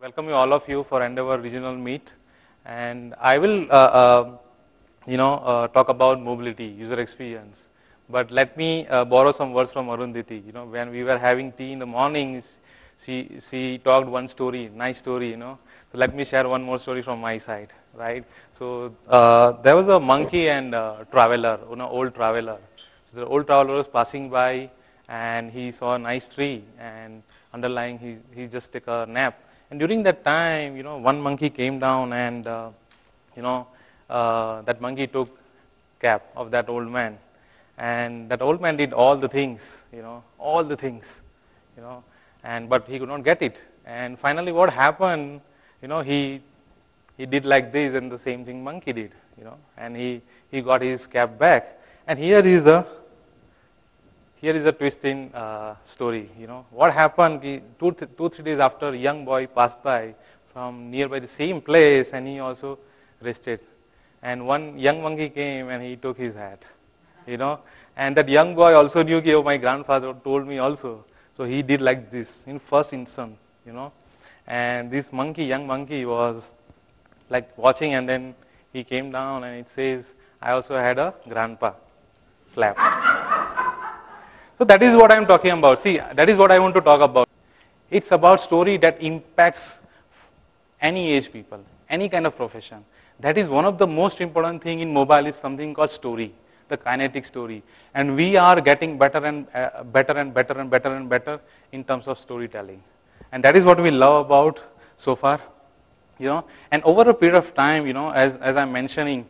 welcome you all of you for Endeavor Regional Meet, and I will, talk about mobility, user experience. But let me borrow some words from Arundhati. When we were having tea in the mornings, she talked one story, nice story. So let me share one more story from my side, right? So there was a monkey and traveler, old traveler. So the old traveler was passing by, and he saw a nice tree, and underlying he just took a nap. And during that time, one monkey came down and, that monkey took cap of that old man. And that old man did all the things, all the things, but he could not get it. And finally what happened, he did like this and the same thing monkey did, and he got his cap back. And here is a twist in story. What happened? 2-3 days after, a young boy passed by from nearby the same place, and he also rested. And one young monkey came and he took his hat. And that young boy also knew, oh, my grandfather told me also. So he did like this in first instant. And this young monkey, was like watching, and then he came down and it says, I also had a grandpa slap. So that is what I am talking about. See, that is what I want to talk about. It's about story that impacts any age people, any kind of profession. That is one of the most important thing in mobile is something called story, the kinetic story. And we are getting better and better and better and better and better in terms of storytelling. And that is what we love about so far. And over a period of time, as I'm mentioning,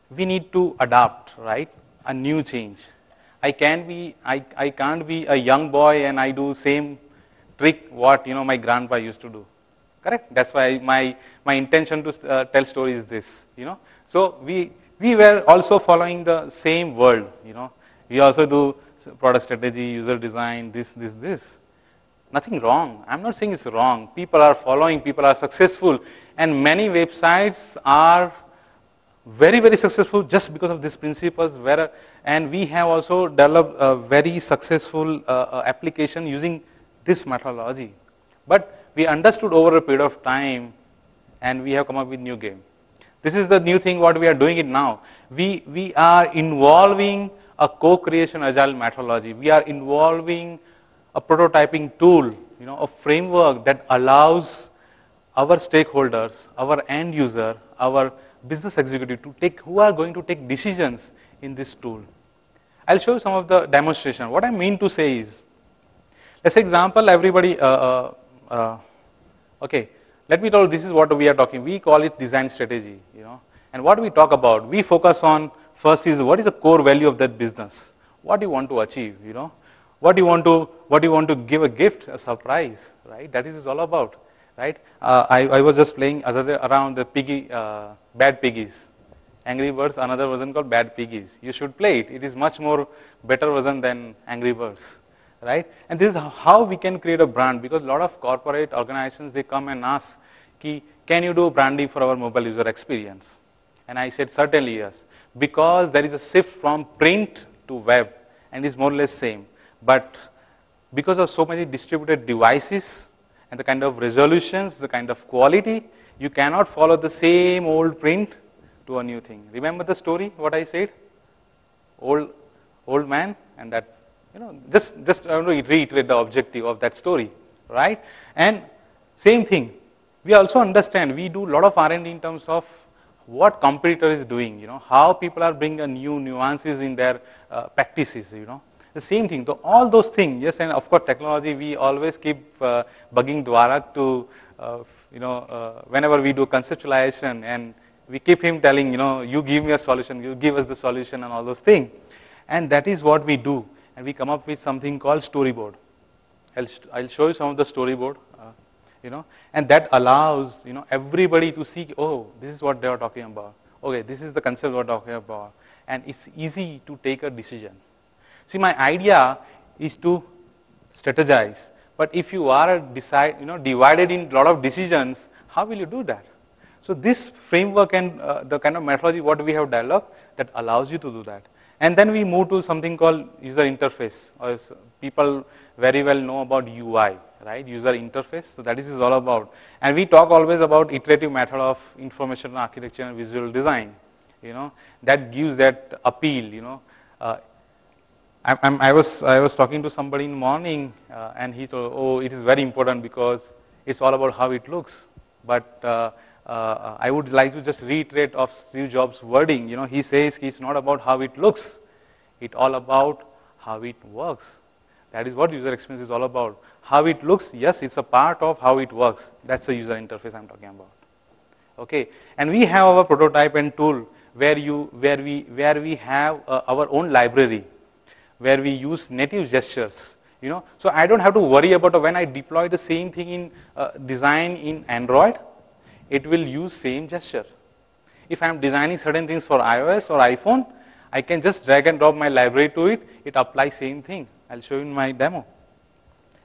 we need to adapt, right? A new change. I can't be a young boy and I do same trick what my grandpa used to do. Correct? That's why my intention to tell story is this. So we were also following the same world. We also do product strategy, user design, this. Nothing wrong. I'm not saying it's wrong. People are following. People are successful, and many websites are very, very successful just because of these principles. And we have also developed a very successful application using this methodology. But we understood over a period of time, and we have come up with new game. This is the new thing what we are doing it now. We are involving a co-creation agile methodology. We are involving a prototyping tool, a framework that allows our stakeholders, our end user, our business executive who are going to take decisions in this tool. I'll show you some of the demonstration. What I mean to say is, let's example everybody, okay, let me tell you this is what we are talking. We call it design strategy, and what we talk about, we focus on first is what is the core value of that business? What do you want to achieve, What do you want to give a gift, a surprise, right? That is all about, right? I was just playing around the piggy, Bad Piggies. Angry Birds, another version called Bad Piggies. You should play it. It is much more better version than Angry Birds, right? And this is how we can create a brand, because a lot of corporate organizations, they come and ask, can you do branding for our mobile user experience? And I said, certainly yes, because there is a shift from print to web, and it's more or less same. But because of so many distributed devices and the kind of resolutions, the kind of quality, you cannot follow the same old print to a new thing. Remember the story, what I said? Old man, and that, just I want to reiterate the objective of that story, right? And same thing, we also understand, we do a lot of R&D in terms of what competitor is doing, how people are bringing new nuances in their practices, The same thing, all those things, yes, and of course technology, we always keep bugging Dwarak to, whenever we do conceptualization, and we keep him telling, you give me a solution, you give us the solution and all those things. And that is what we do, and we come up with something called storyboard. I'll show you some of the storyboard, and that allows, everybody to see, oh, this is what they are talking about. Okay, this is the concept we're talking about, and it's easy to take a decision. See, my idea is to strategize, but if you are divided in a lot of decisions, how will you do that? So this framework and the kind of methodology what we have developed that allows you to do that. And then we move to something called user interface. Or people very well know about UI, right? User interface. So that is all about. And we talk always about iterative method of information architecture and visual design. That gives that appeal. I was talking to somebody in the morning, and he told, oh, it is very important because it's all about how it looks. But I would like to just reiterate of Steve Jobs' wording. He says it's not about how it looks. It's all about how it works. That is what user experience is all about. How it looks, yes, it's a part of how it works. That's the user interface I'm talking about. Okay, and we have our prototype and tool where we have our own library, where we use native gestures. So I don't have to worry about when I deploy the same thing in design in Android, it will use same gesture. If I'm designing certain things for iOS or iPhone, I can just drag and drop my library to it. It applies same thing. I'll show you in my demo.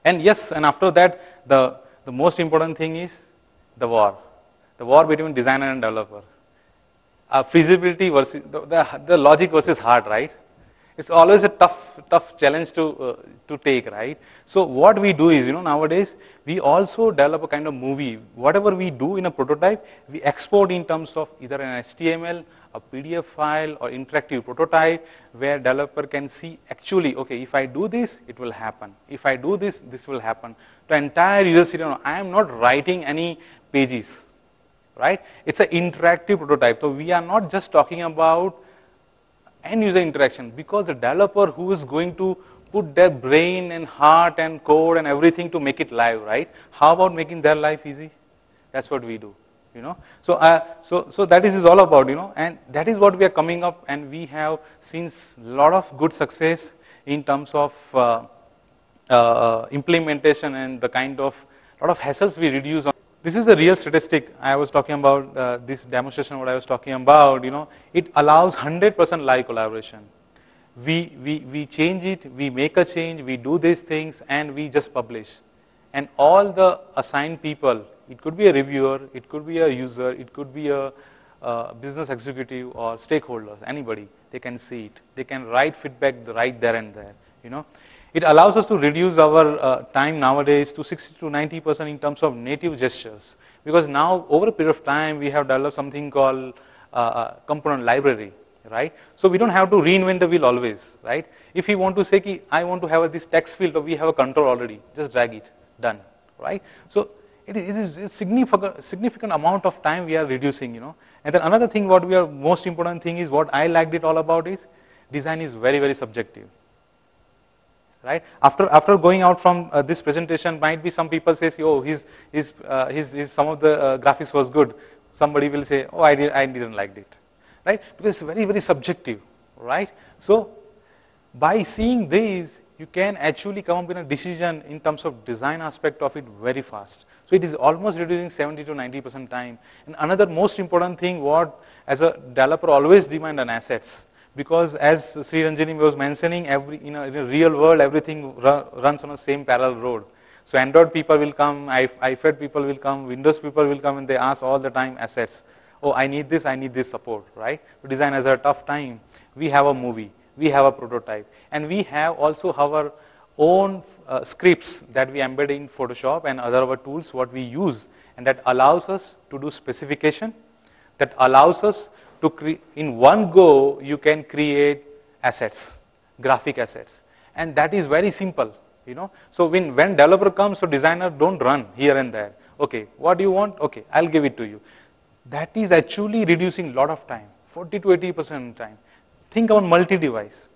And yes, and after that, the most important thing is the war between designer and developer. Feasibility versus the logic versus heart, right? It's always a tough challenge to take, right? So what we do is, nowadays we also develop a kind of movie. Whatever we do in a prototype, we export in terms of either an HTML, a PDF file, or interactive prototype, where developer can see actually, okay, if I do this, it will happen. If I do this, this will happen. The entire user scenario, I am not writing any pages, right? It's an interactive prototype. So we are not just talking about end user interaction, because the developer who is going to put their brain and heart and code and everything to make it live, right? How about making their life easy? That's what we do. So that is all about, and that is what we are coming up, and we have seen a lot of good success in terms of implementation and the kind of lot of hassles we reduce on. This is the real statistic I was talking about, this demonstration what I was talking about, it allows 100% live collaboration. We change it, we make a change, we do these things, and we just publish. And all the assigned people, it could be a reviewer, it could be a user, it could be a business executive or stakeholders, anybody, they can see it. They can write feedback right there and there, It allows us to reduce our time nowadays to 60 to 90% in terms of native gestures. Because now, over a period of time, we have developed something called component library, right? So we don't have to reinvent the wheel always, right? If we want to say, I want to have this text field, or we have a control already, just drag it, done, right? So it is a significant amount of time we are reducing, And then another thing, what we are most important thing is, what I liked it all about is, design is very, very subjective. Right? After going out from this presentation, might be some people say, oh, some of the graphics was good. Somebody will say, oh, I didn't like it, right? Because it's very, very subjective, right? So by seeing these, you can actually come up with a decision in terms of design aspect of it very fast. So it is almost reducing 70 to 90% time. And another most important thing, what as a developer always demand on assets. Because as Sri Ranjani was mentioning, in a real world, everything runs on the same parallel road. So Android people will come, iPad people will come, Windows people will come, and they ask all the time assets. Oh, I need this support, right? So design has a tough time. We have a movie, we have a prototype, and we have also our own scripts that we embed in Photoshop and other our tools what we use, and that allows us to do specification, that allows us to in one go, you can create assets, graphic assets. And that is very simple, So when developer comes, so designer don't run here and there. Okay, what do you want? Okay, I'll give it to you. That is actually reducing a lot of time, 40 to 80% time. Think about multi-device.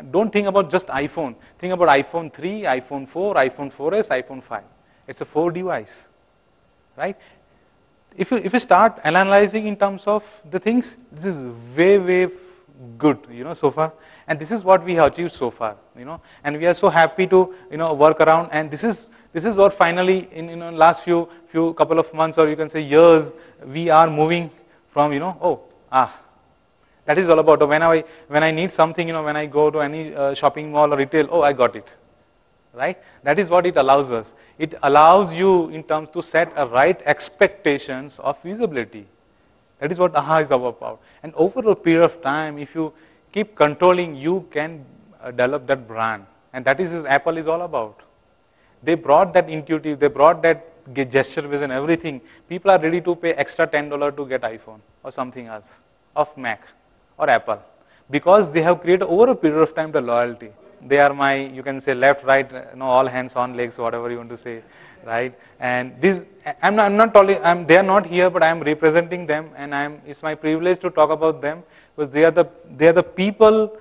Don't think about just iPhone. Think about iPhone 3, iPhone 4, iPhone 4S, iPhone 5. It's a 4 device, right? If you start analyzing in terms of the things, this is way good, so far. And this is what we have achieved so far, And we are so happy to, work around. And this is what finally, in last few couple of months, or you can say years, we are moving from, that is all about. When I need something, when I go to any shopping mall or retail, oh, I got it. Right? That is what it allows us. It allows you in terms to set a right expectations of usability. That is what AHA is all about. And over a period of time, if you keep controlling, you can develop that brand. And that is Apple is all about. They brought that intuitive, they brought that gesture vision, everything. People are ready to pay extra $10 to get iPhone or something else, of Mac or Apple, because they have created over a period of time the loyalty. They are my, you can say left, right, all hands on legs, whatever you want to say, right? And this, I'm not talking, they are not here, but I'm representing them, and it's my privilege to talk about them, because they are the people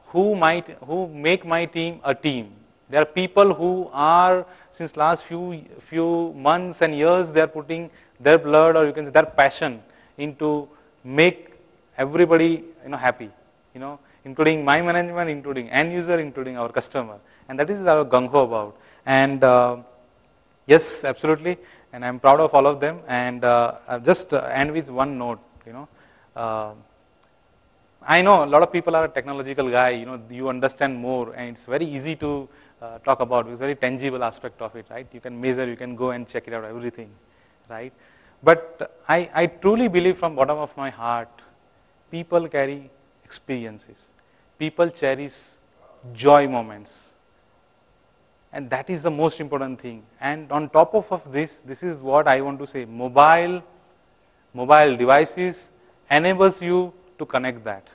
who make my team a team. There are people who are, since last few months and years, they are putting their blood, or you can say their passion, into make everybody happy, including my management, including end user, including our customer, and that is our gung ho about. And yes, absolutely, and I'm proud of all of them. And I'll just end with one note. I know a lot of people are a technological guy. You understand more, and it's very easy to talk about. It's a very tangible aspect of it, right? You can measure, you can go and check it out, everything, right? But I truly believe from bottom of my heart, people carry experiences. People cherish joy moments. And that is the most important thing. And on top of this is what I want to say. Mobile devices enables you to connect that.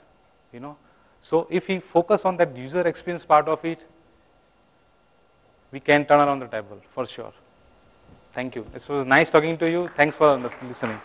So if we focus on that user experience part of it, we can turn around the table for sure. Thank you. It was nice talking to you. Thanks for listening.